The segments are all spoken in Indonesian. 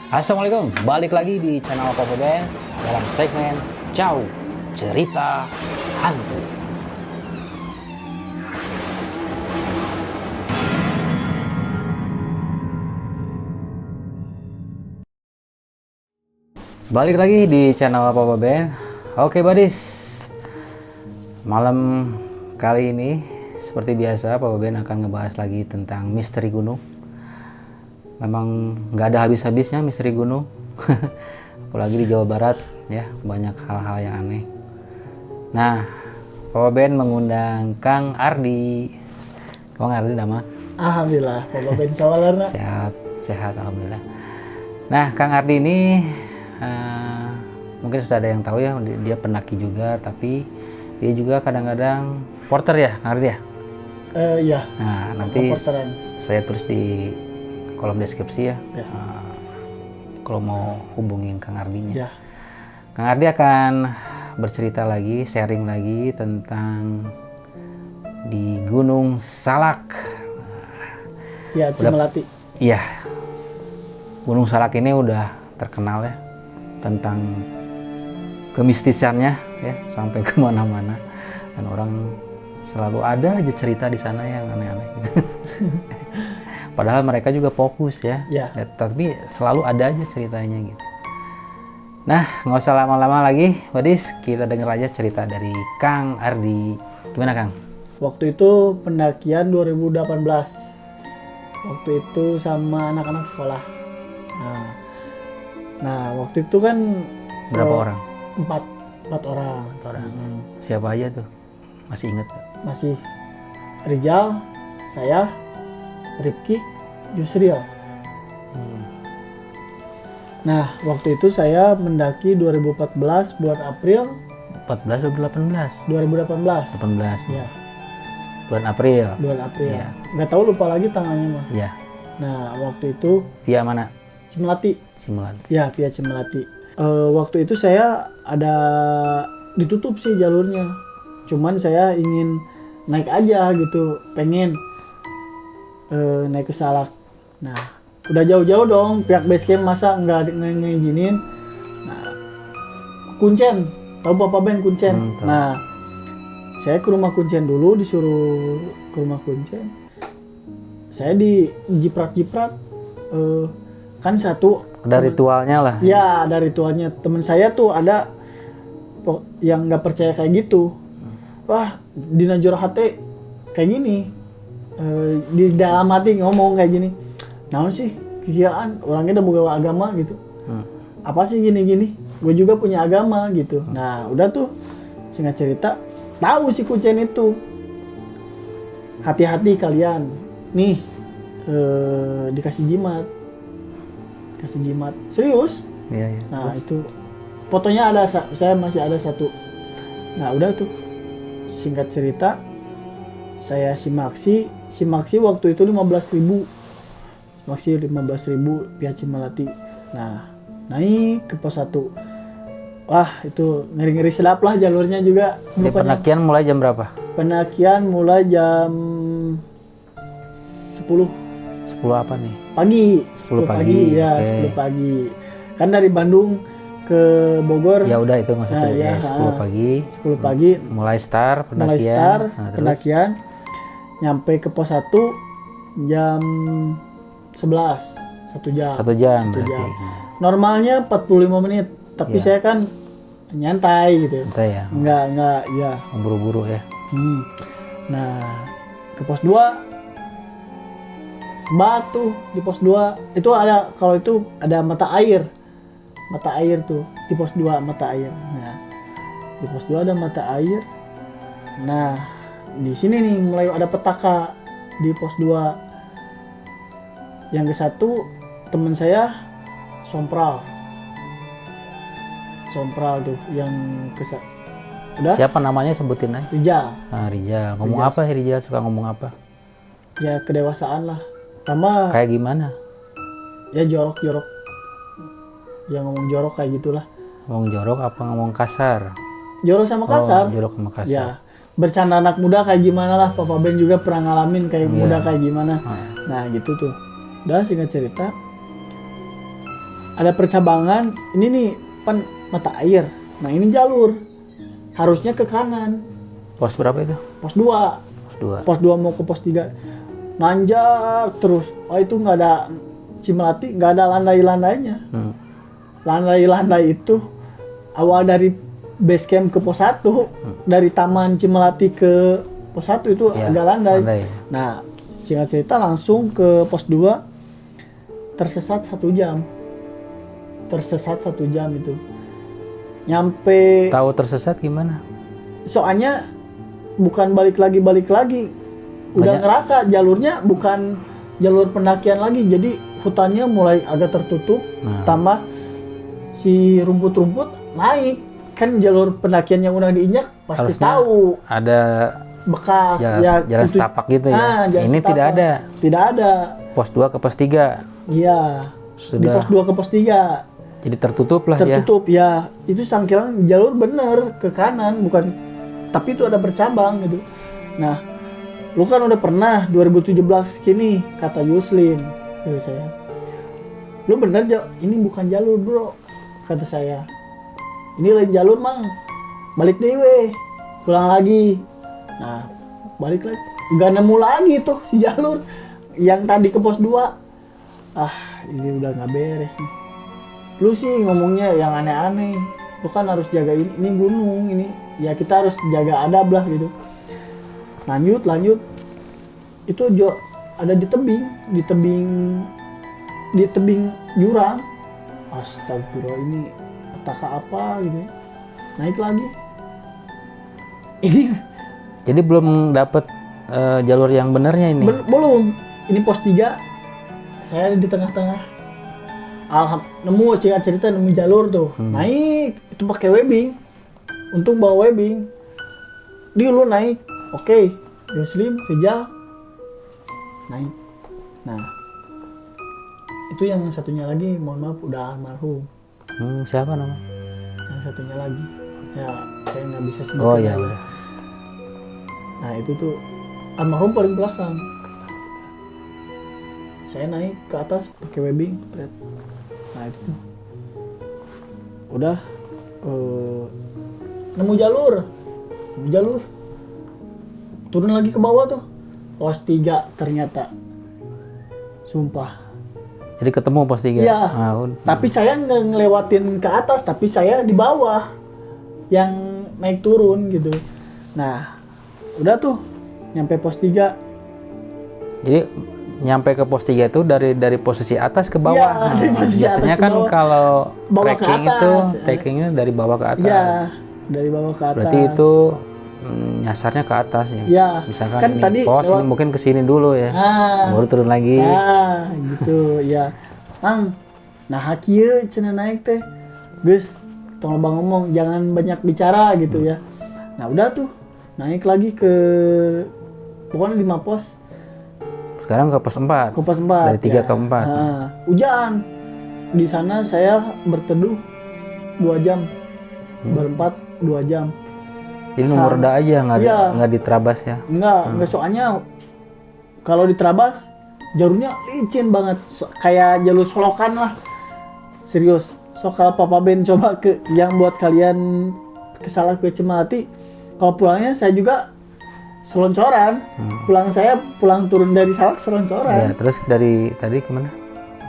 Assalamualaikum, balik lagi di channel Papa Ben dalam segmen Jauh Cerita Hantu. Balik lagi di channel Papa Ben. Oke buddies, malam kali ini seperti biasa Papa Ben akan ngebahas lagi tentang misteri gunung. Memang nggak ada habis-habisnya misteri gunung. Apalagi di Jawa Barat ya, banyak hal-hal yang aneh. Nah, Papa Ben mengundang Kang Ardi. Kang Ardi nama? Alhamdulillah, Papa Ben sawalarna. Sehat alhamdulillah. Nah, Kang Ardi ini mungkin sudah ada yang tahu ya, dia pendaki juga, tapi dia juga kadang-kadang porter ya, Kang Ardi ya? Iya. Nah, nanti Porteran. saya tulis di kolom deskripsi ya. Kalau mau hubungin Kang Ardinya. Ya. Kang Ardi akan bercerita lagi, sharing lagi tentang di Gunung Salak. Ya, Cimelati. Iya. Gunung Salak ini udah terkenal ya tentang kemistisannya ya, sampai kemana-mana, dan orang selalu ada aja cerita di sana yang aneh-aneh gitu. Padahal mereka juga fokus ya, tapi selalu ada aja ceritanya gitu. Nah, nggak usah lama-lama lagi, Badis, kita denger aja cerita dari Kang Ardi. Gimana Kang? Waktu itu pendakian 2018. Waktu itu sama anak-anak sekolah. Nah, waktu itu kan Berapa orang? Empat orang. Siapa aja tuh? Masih inget? Masih Rijal, saya, Rifki, Yusril. Nah, waktu itu saya mendaki 2014 bulan April. 14 atau 18? 2018. 18. Ya, Bulan April. bulan April. Iya. Nggak tahu, lupa lagi tanggalnya mah. Iya. Nah, waktu itu Via mana? Cimelati. Simulan. Ya, via Cimelati. Waktu itu saya ada ditutup sih jalurnya. Cuman saya ingin naik aja gitu, pengen naik ke Salak. Nah, udah jauh-jauh dong, pihak base camp masa nggak ngizinin. Nah, Kuncen, tahu Bapak Ben Kuncen? Tahu. Nah, saya ke rumah Kuncen dulu, disuruh ke rumah Kuncen. Saya di jiprat-jiprat, kan satu. Ada ritualnya lah. Ya, ada ritualnya. Temen saya tuh ada yang nggak percaya kayak gitu. Wah, di Najor hati kayak gini. Di dalam hati ngomong kayak gini. Naon sih? Kikiaan orangnya udah buka agama gitu. Apa sih gini-gini? Gue juga punya agama gitu. Nah, udah tuh singkat cerita, tahu si Kuncen itu. Hati-hati kalian. Nih, dikasih jimat. Kasih jimat. Serius? Iya, iya. Nah, itu fotonya ada, saya masih ada satu. Nah, udah tuh. Singkat cerita, saya simaksi waktu itu 15.000. Simaksi 15.000 via Cimelati. Nah, naik ke pos 1. Wah, itu ngeri-ngeri sedap lah jalurnya juga. Di pendakian mulai jam berapa? Pendakian mulai jam 10 10 apa nih? pagi. 10 pagi. Ya, Oke. 10 pagi. Kan dari Bandung ke Bogor. Ya udah itu nggak usah cerita. ya, 10 pagi. 10 pagi. Mulai start pendakian. Mulai start Nah, terus? pendakian. Nyampe ke pos 1 jam 11. 1 jam. 1 jam 1 berarti. jam. Normalnya 45 menit. Tapi Iya. saya kan nyantai gitu. Entah ya, Enggak, ya. buru-buru ya. Nah, ke pos 2 Sebatu di pos 2 itu ada, kalau itu ada mata air tuh di pos 2 mata air. Nah, di pos 2 ada mata air. Nah, di sini nih mulai ada petaka di pos 2. Yang ke satu teman saya sompral tuh yang ke udah. Siapa namanya, sebutin aja. Rijal. Rijal. Ngomong apa sih Rijal? Suka ngomong apa? Ya kedewasaan lah. Sama Kayak gimana? ya jorok. Ya ngomong jorok kayak gitulah. Ngomong jorok apa ngomong kasar? Jorok sama kasar. Jorok sama kasar. Ya, bercanda anak muda kayak gimana lah. Papa Ben juga pernah ngalamin kayak muda kayak gimana. Nah gitu tuh. Udah singkat cerita, ada percabangan, ini nih pan mata air. Nah, ini jalur. Harusnya ke kanan. Pos berapa itu? Pos 2. Pos 2. Pos 2 mau ke pos 3. Nanjak terus. Oh, itu nggak ada Cimelati, nggak ada landai-landainya. Landai-landai itu awal dari base camp ke pos 1, dari Taman Cimelati ke pos 1 itu Ya, agak landai. landai. Nah, singkat cerita langsung ke pos 2, tersesat 1 jam. Tersesat 1 jam itu. Nyampe, Tahu tersesat gimana? soalnya bukan balik lagi. Udah Banyak. ngerasa jalurnya bukan jalur pendakian lagi, jadi hutannya mulai agak tertutup, tambah si rumput-rumput naik. Kan jalur pendakian yang udah diinjak pasti Harusnya tahu ada bekas jalan itu. setapak gitu ya. Jalan Ini setapak. tidak ada. Tidak ada. Pos 2 ke pos 3. Iya. Di Sudah. pos 2 ke pos 3 Jadi tertutup lah ya. tertutup ya. Itu sangkilang jalur bener ke kanan, bukan, tapi itu ada bercabang gitu. Nah, lu kan udah pernah 2017 kini, kata Yuslim ke saya. Lu bener ini bukan jalur bro, kata saya. Ini lain jalur mang. Balik deh weh, pulang lagi. Nah, balik lagi. Gak nemu lagi tuh si jalur yang tadi ke pos 2. Ah, ini udah gak beres nih. Lu sih ngomongnya yang aneh-aneh. Lu kan harus jaga ini gunung ini. Ya kita harus jaga adab lah gitu. Lanjut. Itu ada di tebing jurang. Astagfirullah, ini petaka apa gitu. Naik lagi. Ini Jadi belum dapat jalur yang benarnya ini. belum. Ini pos 3. Saya di tengah-tengah. Nemu singkat cerita nemu jalur tuh. Naik itu pakai webbing. Untung bawa webbing. Dia lu naik. Oke. Yuslim, Rijal naik. Nah, itu yang satunya lagi, mohon maaf udah almarhum. Siapa namanya? Yang satunya lagi, ya saya nggak bisa sebut. Oh ya udah. Nah itu tuh almarhum paling belakang. Saya naik ke atas pakai webbing. Nah itu tuh. Udah nemu jalur. Turun lagi ke bawah tuh. Pos 3 ternyata. Sumpah. Jadi ketemu pos 3. Iya. Tapi saya nggak ngelewatin ke atas, tapi saya di bawah yang naik turun gitu. Nah, udah tuh nyampe pos 3. Jadi nyampe ke pos 3 itu dari posisi atas ke bawah. Iya, dari posisi biasanya atas ke kan bawah. kalau Bawah ke trekking atas. itu trekkingnya dari bawah ke atas. Iya, dari bawah ke atas. Berarti itu nyasarnya ke atas ya. Iya. Misalkan Kan ini tadi pos lewat- ini mungkin ke sini dulu ya. Baru turun lagi. Gitu ya. Mang, nah kieu cenah naik teh. Geus, tolong bang ngomong, jangan banyak bicara gitu ya. Nah, udah tuh naik lagi ke pokoknya 5 pos. Sekarang ke pos 4. Ke pos 4. Dari 3 ke 4. Hujan. Di sana saya berteduh 2 jam. Berempat 2 jam. Jadi nunggu reda aja nggak diterabas ya. Enggak soalnya kalau diterabas jalurnya licin banget. Kayak jalur solokan lah. Serius. So kalau Papa Ben coba ke yang buat kalian kesalah ke Cimelati, kalau pulangnya saya juga seloncoran. Pulang turun dari Salak seloncoran. Ya, terus dari tadi kemana?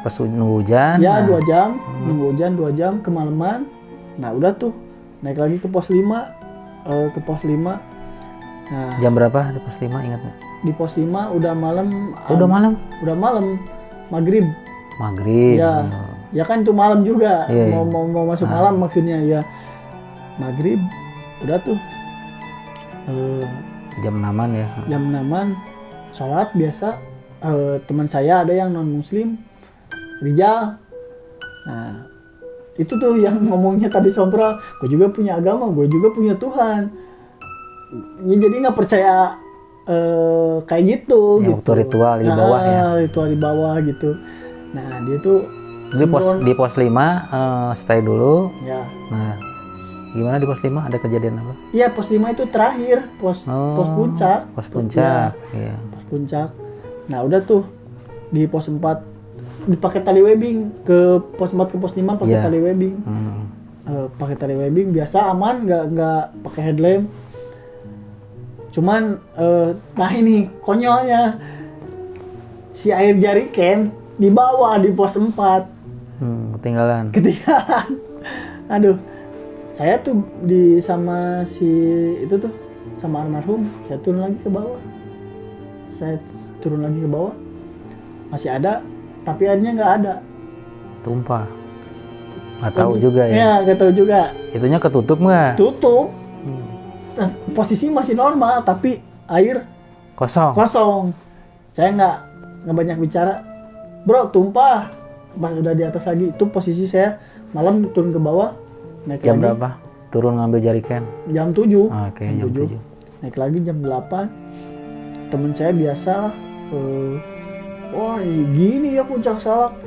Pas nunggu hujan. Ya, nah, 2 jam. Nunggu hujan 2 jam kemalaman. Nah, udah tuh. Naik lagi ke pos 5. Ke pos 5. Nah, Jam berapa di pos 5 ingat nggak? di pos 5 udah malam. Udah malam? Udah malam. Maghrib. Maghrib. Ya. Ya kan itu malam juga. Iya, Mau masuk malam maksudnya ya. Maghrib. Udah tuh. Jam 6-an ya. Jam 6-an sholat biasa. Teman saya ada yang non muslim, Rijal. Nah, itu tuh yang ngomongnya tadi Sompra, gue juga punya agama, gue juga punya Tuhan. Ya, jadi nggak percaya kayak gitu. Ya, gitu. waktu ritual di bawah ya. Ritual di bawah gitu. Nah, dia tuh Di pos 5 stay dulu. ya. Nah, gimana di pos 5 ada kejadian apa? Iya, pos 5 itu terakhir, pos puncak. Pos puncak. Iya. Pos puncak. Nah, udah tuh di pos 4 dipakai tali webbing ke pos 4 ke pos 5 pakai Iya. tali webbing. Pakai tali webbing biasa aman, nggak pakai headlamp. Cuman nah ini konyolnya si air jeriken dibawa di pos 4 Ketinggalan. ketinggalan. Aduh, saya tuh sama si itu tuh sama almarhum, saya turun lagi ke bawah, masih ada, tapi airnya nggak ada. Tumpah. Nggak tahu juga ya. Iya, nggak tahu juga. Itunya ketutup nggak? Tutup. Nah, posisi masih normal, tapi air Kosong. kosong. Saya nggak banyak bicara. Bro, tumpah. Pas udah di atas lagi, itu posisi saya malam turun ke bawah, naik Jam lagi berapa? Turun ngambil jeriken. jam 7. Oke, jam 7. Naik lagi jam 8. Temen saya biasa wah gini ya puncak salak.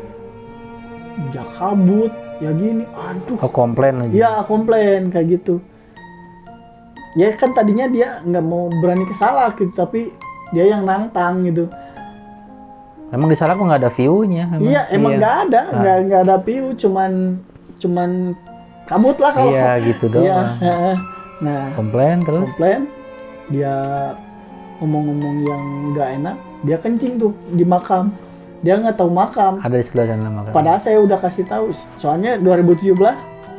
Ya kabut, ya gini. Aduh. Oh, komplain aja. Ya komplain kayak gitu. Ya kan tadinya dia nggak mau berani ke Salak gitu, tapi dia yang nantang gitu. Emang di Salak nggak ada view-nya? Iya, emang nggak ada, nggak ada view, cuman kabut lah kalau. Iya, gitu doang. Iya, heeh. Nah, Komplain terus? komplain, dia ngomong-ngomong yang nggak enak, dia kencing tuh di makam. Dia nggak tahu makam. Ada di sebelah sana makanya. Padahal saya udah kasih tahu. Soalnya 2017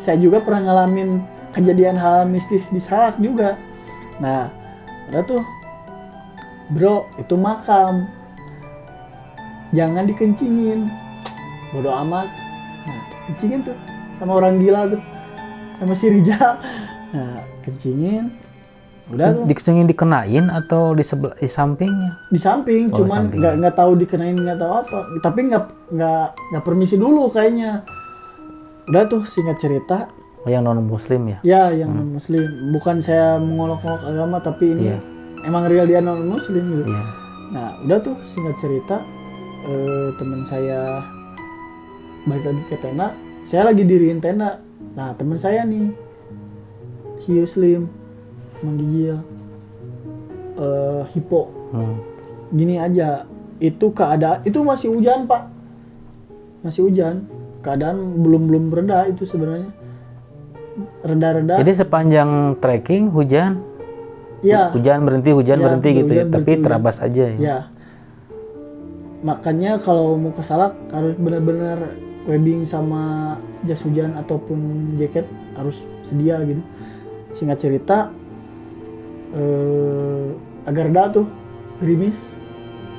saya juga pernah ngalamin kejadian hal mistis di Salak juga. Nah, udah tuh, bro, itu makam. Jangan dikencingin. Bodoh amat. Nah, kencingin tuh sama orang gila tuh, sama si Rijal. Nah, kencingin. Udah tuh. Dikencingin dikenain atau di sebelah di sampingnya? Di samping, Oh, cuman samping. nggak tahu dikenain, nggak tahu apa, tapi nggak permisi dulu kayaknya. Udah tuh, singkat cerita, Oh, yang non muslim ya? ya yang non muslim, bukan saya mengolok-olok agama, tapi ini Iya. emang real dia non muslim gitu. Iya. Nah udah tuh, singkat cerita, teman saya balik lagi ke tenda, saya lagi diriin tenda. Nah teman saya nih si Yuslim menggigil hipo. Gini aja, itu keadaan itu masih hujan pak, masih hujan, keadaan belum reda itu sebenarnya, reda. Jadi sepanjang trekking hujan? Ya, Hujan berhenti Ya, gitu ya, hujan tapi berhenti. terabas aja ya. ya. Makanya kalau mau ke Salak harus benar-benar webbing sama jas hujan ataupun jaket harus sedia gitu. Singkat cerita, agak reda tuh, gerimis,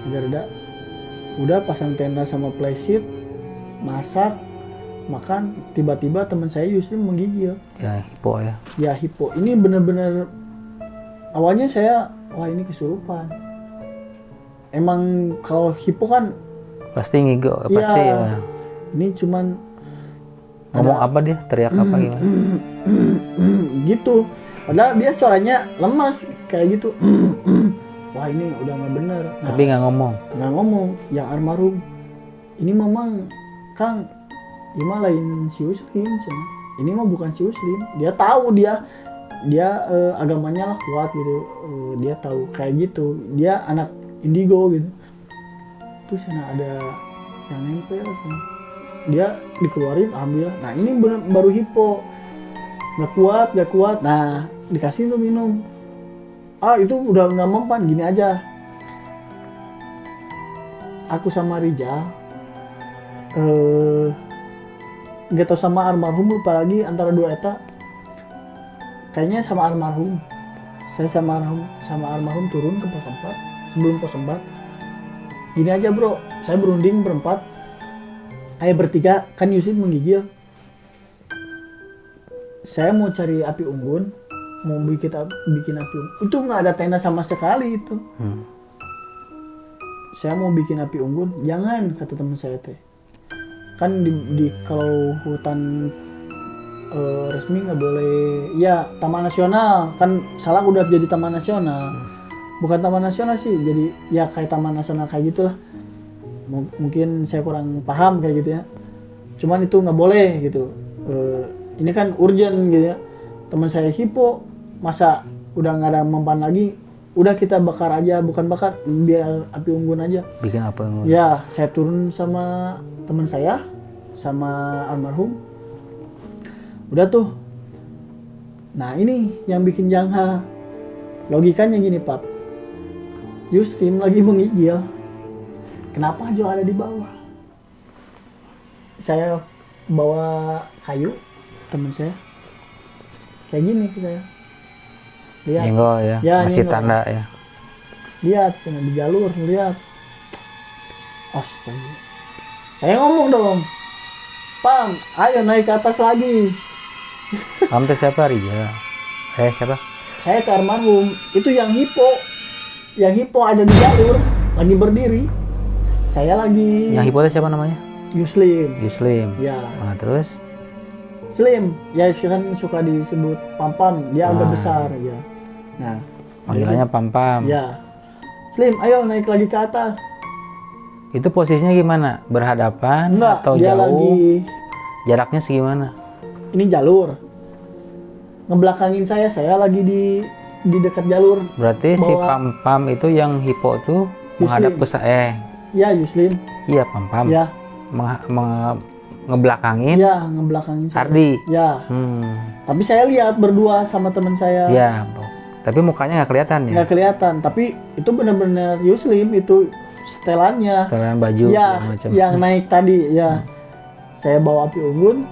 agak reda. Udah pasang tenda sama playseat, masak, makan, tiba-tiba teman saya Yuslim menggigil. Ya, hipo ya. Ya hipo. Ini bener-bener awalnya saya, wah ini kesurupan. Emang kalau hipo kan Pasti ngigo, pasti ya. ini cuman Ngomong apa dia? Teriak apa gimana? gitu. Padahal dia suaranya lemas kayak gitu. Wah ini udah nggak bener. Nah, Tapi nggak ngomong. nggak ngomong. Yang almarhum ini memang Kang, ini mah lain si Muslim, cina. Ini mah bukan si Muslim. Dia tahu dia agamanya lah kuat gitu. Dia tahu kayak gitu. Dia anak indigo gitu. Terus sana ada yang nempel sana. Dia dikeluarin, alhamdulillah. Nah ini baru hipo, nggak kuat. Nah dikasih tuh minum. Itu udah nggak mempan, gini aja. Aku sama Rijal, nggak tahu sama almarhum, lupa lagi antara dua eta. Kayaknya sama almarhum. Saya sama almarhum turun ke pos 4 sebelum pos 4. Gini aja bro, saya berunding berempat. Ayah bertiga, kan Yusuf menggigil. Saya mau cari api unggun, mau bikin api unggun. Itu nggak ada tenda sama sekali itu. Saya mau bikin api unggun, jangan, kata teman saya teh. Kan di kalau hutan resmi nggak boleh, ya taman nasional, kan Salak udah jadi taman nasional. Bukan taman nasional sih, jadi ya kayak taman nasional kayak gitulah. Mungkin saya kurang paham kayak gitu ya. Cuman itu nggak boleh gitu. Ini kan urgent gitu ya. Teman saya hipo, masa udah nggak ada mempan lagi, udah kita bakar aja, bukan bakar, biar api unggun aja. Bikin apa? Ya, saya turun sama teman saya, sama almarhum. Udah tuh. Nah ini yang bikin jangka. Logikanya gini Pak. Yusrim lagi menggigil. Kenapa Jo ada di bawah? Saya bawa kayu, teman saya. Kayak gini ke saya. Lihat. Nyenggol ya, Ya, masih nyenggol. tanda ya. Lihat, cina di jalur, lihat. Astaga. Saya ngomong dong. Pam, ayo naik ke atas lagi. Kamu teh siapa, Rijal? Siapa? Saya ke almarhum. Itu yang hipo. Yang hipo ada di jalur, lagi berdiri. Saya lagi Yang hipotes siapa namanya? Yuslim. Yuslim. Ya, Nah, terus? Slim. Ya kan suka disebut Pam-Pam. Dia agak besar ya. Nah, Panggilannya Pam-Pam. ya. Slim, ayo naik lagi ke atas. Itu posisinya gimana? Berhadapan Enggak, atau dia jauh? lagi Jaraknya segimana? ini jalur. Ngebelakangin saya lagi di dekat jalur. Berarti si Bawa- Pam-Pam itu yang hipo tuh menghadap ke Ya, Yuslim. iya Pam-Pam. Ya, Ngebelakangin ya ngebelakangin saya. Ardi. Ya, Hmm. tapi saya lihat berdua sama teman saya. Ya, tapi mukanya nggak kelihatan ya. Nggak kelihatan, tapi itu benar-benar Yuslim, itu setelannya. Setelan baju Ya, segala macam. yang naik tadi ya. Saya bawa api unggun,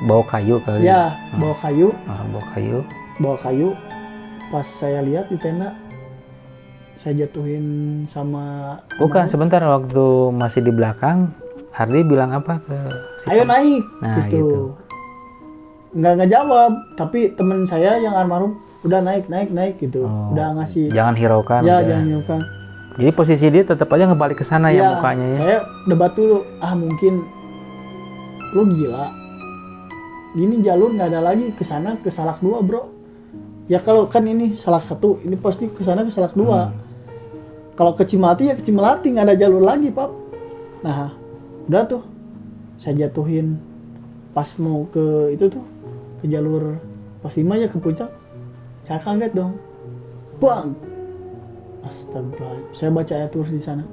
Bawa kayu kali. ya, bawa kayu, Bawa kayu. bawa kayu. Pas saya lihat di tenda, saya jatuhin sama Bukan, sebentar waktu masih di belakang, Ardi bilang apa ke si ayo Pam? naik, Nah, gitu. gitu. Nggak jawab, tapi temen saya yang almarhum udah naik gitu, Oh, udah ngasih. Jangan hiraukan. Ya, udah. jangan nyukan. Jadi posisi dia tetap aja ngebalik ke sana ya mukanya ya. Saya debat dulu, mungkin lu gila. Ini jalur nggak ada lagi ke sana ke Salak 2, bro. Ya kalau kan ini Salak 1, ini pasti ke sana ke Salak 2. Kalau ke Cimati ya ke Cimelati, nggak ada jalur lagi, Pak. Nah, udah tuh. Saya jatuhin pas mau ke itu tuh, ke jalur pos 5 ya ke puncak. Saya kaget dong. Bang. Astagfirullah. Saya baca ayat kursi di sana.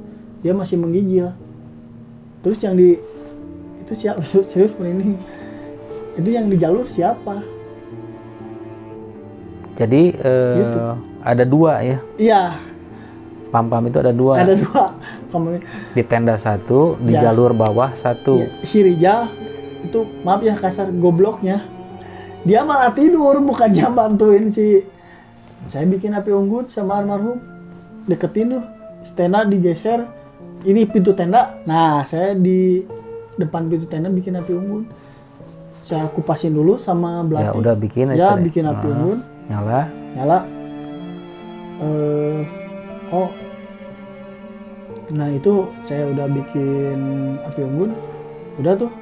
Dia masih menggigil. Terus yang di itu siapa? Serius ini. Itu yang di jalur siapa? Jadi Gitu. ada dua ya. Iya, Pam-Pam itu ada dua. ada dua. Kamu Di tenda satu, di Ya. jalur bawah satu. ya, si Rijal itu maaf ya kasar gobloknya. Dia malah tidur bukannya bantuin si. Saya bikin api unggun sama almarhum. Deketin tuh. Tenda digeser. Ini pintu tenda. Nah, saya di depan pintu tenda bikin api unggun. Saya kupasin dulu sama belati. Ya udah bikin Ya, aja. bikin api unggun. Nyala. Nyala. Nah itu saya udah bikin api unggun. Udah tuh.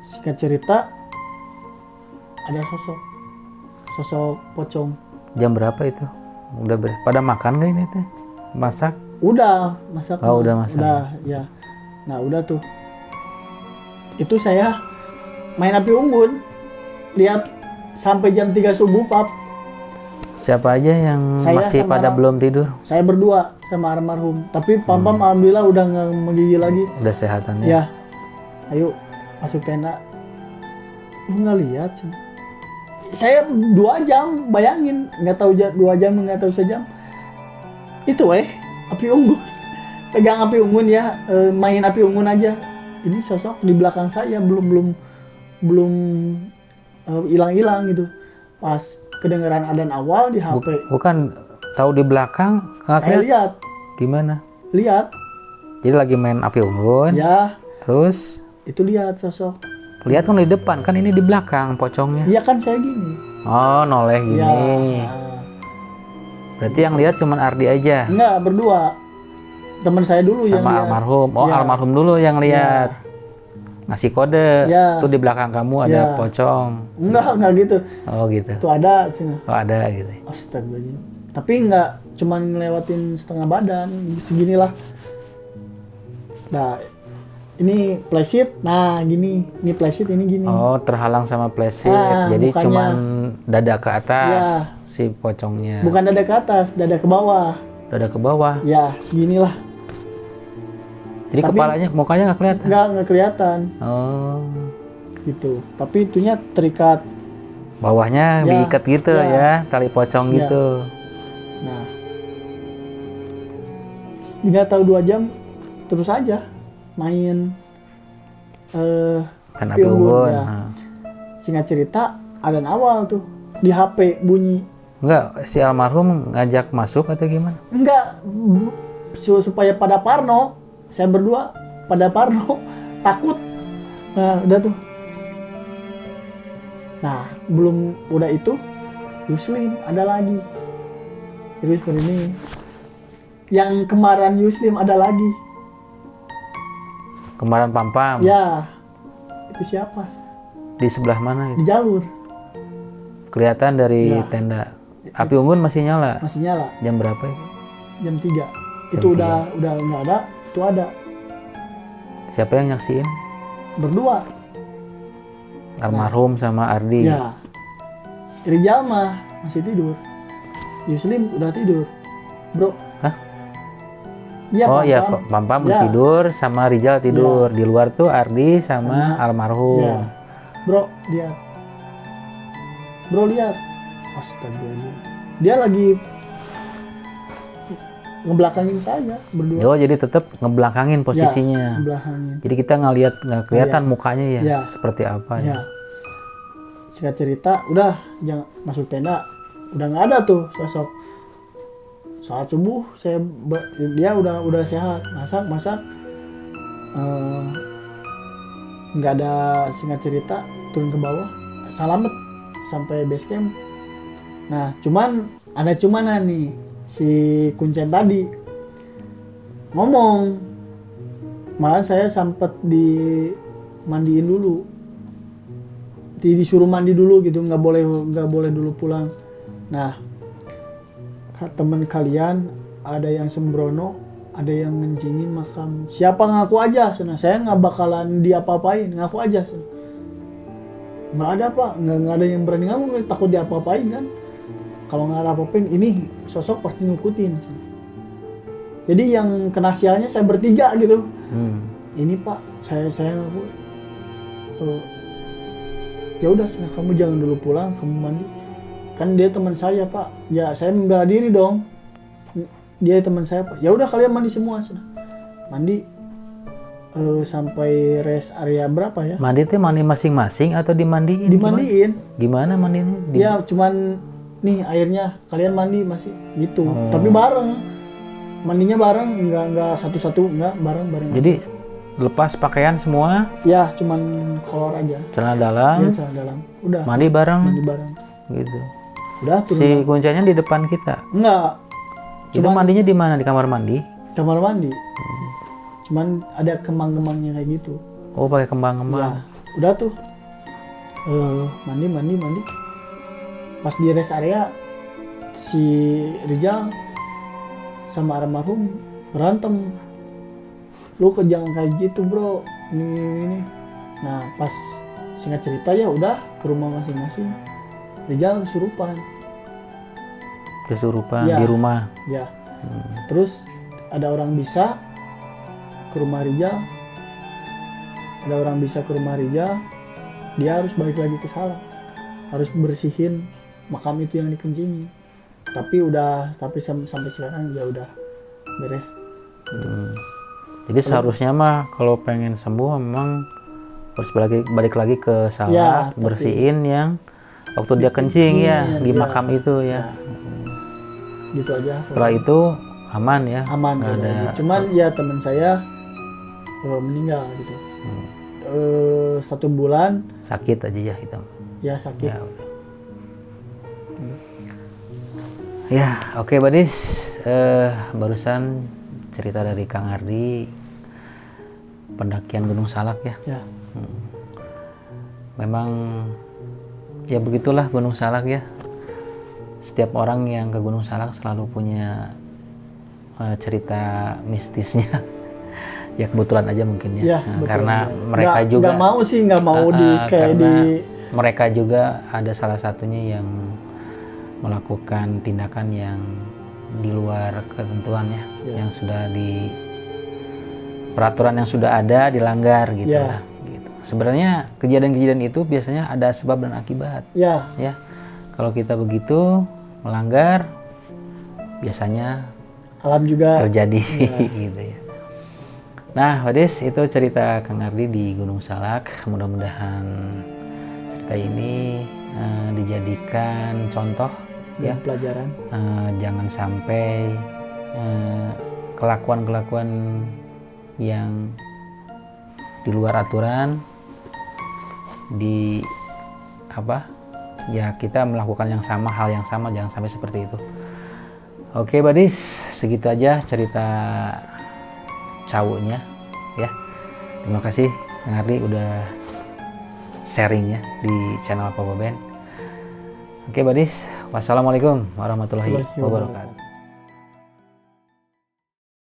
Singkat cerita, ada sosok pocong. Jam berapa itu? Udah pada makan gak ini teh? Masak? Udah masak. Oh, udah masak. Udah, ya. Nah udah tuh. Itu saya main api unggun. Lihat sampai jam 3 subuh, Pap. Siapa aja yang Saya masih sama pada belum tidur? Saya berdua sama almarhum. Tapi Pam-Pam alhamdulillah udah nggak menggigil lagi. Udah sehatannya? Ya. Ayo masuk tenda. Lu nggak lihat sih? Saya 2 jam, bayangin, nggak tahu 2 jam, nggak tahu sejam. Itu api unggun. Pegang api unggun ya, main api unggun aja. Ini sosok di belakang saya belum hilang-hilang gitu. Pas kedengeran adzan awal di HP. Bukan, tahu di belakang nggak Saya kelihatan? lihat, Gimana? lihat, Jadi lagi main api unggun, ya terus itu lihat sosok. lihat kan di depan, kan ini di belakang pocongnya. Iya kan saya gini. Oh, noleh gini. Ya, nah. Berarti yang lihat cuman Ardi aja Enggak, berdua. Teman saya dulu yang sama lihat. almarhum. Oh, Ya. almarhum dulu yang lihat. Ngasih kode. Ya. Tuh di belakang kamu ada Ya. pocong. Enggak gitu. Oh, gitu. Itu ada sini. Oh, ada gitu. Astagfirullahaladzim. Tapi enggak cuman ngelewatin setengah badan, seginilah. Nah, ini playseat, nah gini, ini playseat ini gini. Oh, terhalang sama playseat. Ah, Jadi mukanya. cuman dada ke atas Ya. si pocongnya. Bukan dada ke atas, dada ke bawah. Dada ke bawah. Ya, seginilah. Jadi Tapi- kepalanya, mukanya nggak kelihatan. Nggak kelihatan Oh, gitu. Tapi itunya terikat. bawahnya Ya, diikat gitu ya. ya, tali pocong Ya. gitu. Nah, nggak tahu 2 jam terus aja main Kan api api unggun. ya. Nah. Singkat cerita, adzan awal tuh di HP bunyi. Enggak, si almarhum ngajak masuk atau gimana? Enggak, supaya pada parno, saya berdua pada parno, takut. Nah, udah tuh. Nah, belum udah itu, Yuslim ada lagi. Serius seperti ini. Yang kemarin Yuslim ada lagi. Kemarin Pampam. Ya, itu siapa? Di sebelah mana Di itu? jalur, Kelihatan dari Ya. tenda. Api unggun masih nyala. masih nyala, Jam berapa itu? jam 3. Itu udah nggak ada, itu ada. Siapa yang nyaksiin? Berdua. Almarhum sama Ardi. Ya. Rijal mah masih tidur. Yuslim udah tidur. Bro. Hah? Iya, Oh iya, Pampam. Pampam Ya. tidur sama Rijal tidur. Di luar tuh Ardi sama, Sama- almarhum. Iya. Bro, lihat. Bro, lihat. Astagfirullahaladzim. Dia lagi ngebelakangin saya berdua. Oh, jadi tetap ngebelakangin posisinya. Ngebelakangin. Jadi kita nggak kelihatan mukanya ya, Iya. seperti apa Ya. ya. Singkat cerita, udah jangan masuk tenda. Udah nggak ada tuh sosok. Saat subuh dia udah sehat, masak nggak ada. Singkat cerita, turun ke bawah, salamet sampai base camp. Nah, ada cuman nih si Kuncen tadi ngomong, malah saya sempet dimandiin dulu, disuruh mandi dulu gitu, nggak boleh dulu pulang. Nah, temen kalian ada yang sembrono, ada yang ngencingin makam. Siapa ngaku aja, saya nggak bakalan diapa-apain, ngaku aja. Nggak ada pak, nggak ada yang berani ngaku, takut diapa-apain kan. Kalau nggak ada apa-apain, ini sosok pasti ngikutin. Jadi yang kena sialnya saya bertiga gitu. Ini pak, saya ngaku. Ya udah, kamu jangan dulu pulang, kamu mandi. Kan dia teman saya pak. Ya saya membela diri dong. Dia teman saya pak. Ya udah kalian mandi semua sudah. Mandi sampai rest area berapa ya? Mandi tuh mandi masing-masing atau dimandiin? Dimandiin. Gimana mandinya? Ya cuman nih airnya kalian mandi masih gitu. Tapi bareng. Mandinya bareng, enggak satu-satu, enggak bareng-bareng. Jadi lepas pakaian semua, Ya cuman kolor aja. celana dalam, Ya celana dalam. Udah mandi bareng, mandi bareng. gitu. Udah turun. Si kuncinya di depan kita. Enggak, Itu mandinya di mana? Di kamar mandi? kamar mandi. Cuman ada kembang-kembangnya kayak gitu. Oh, pakai kembang-kembang. Ya, udah tuh. Mandi. Pas di rest area si Rijal sama almarhum berantem. Lu jangan kayak gitu, Bro. Ini. Nah, pas singkat cerita ya udah ke rumah masing-masing. Rijal kesurupan. Kesurupan Ya. di rumah. Ya. Terus ada orang bisa ke rumah Rijal. Ada orang bisa ke rumah Rijal. Dia harus balik lagi ke Salak. Harus bersihin makam itu yang dikencingin. Tapi sampai sekarang ya udah beres. Jadi seharusnya mah kalau pengen sembuh memang harus balik lagi ke Ya, Salak, tapi- bersihin yang waktu dia kencing ya di ya. makam itu ya. Gitu aja. Setelah itu aman ya. Aman Nggak gitu ada. aja. Cuman ya teman saya meninggal gitu. 1 bulan Sakit aja ya itu. ya sakit. Ya, udah. Ya, oke Badis. Barusan cerita dari Kang Ardi pendakian Gunung Salak ya. Ya. Memang ya begitulah Gunung Salak ya. Setiap orang yang ke Gunung Salak selalu punya cerita mistisnya. ya kebetulan aja mungkin ya. Ya, Nah, betul. karena mereka Nggak- juga nggak mau sih, nggak mau di kayak karena di mereka juga ada salah satunya yang melakukan tindakan yang di luar ketentuan ya, yang sudah di peraturan yang sudah ada dilanggar gitu Ya. lah. Gitu. Sebenarnya kejadian-kejadian itu biasanya ada sebab dan akibat ya ya. Kalau kita begitu melanggar, biasanya alam juga. terjadi gitu ya. Nah, Wadis, itu cerita Kang Ardi di Gunung Salak. Mudah-mudahan cerita ini dijadikan contoh ya. Pelajaran. Jangan sampai kelakuan-kelakuan yang di luar aturan ya kita melakukan yang sama, hal yang sama, jangan sampai seperti itu. Oke, Badis, segitu aja cerita cowoknya ya. Terima kasih Kang Ardi udah sharing ya di channel Papa Ben. Oke, Badis, wassalamualaikum warahmatullahi wabarakatuh.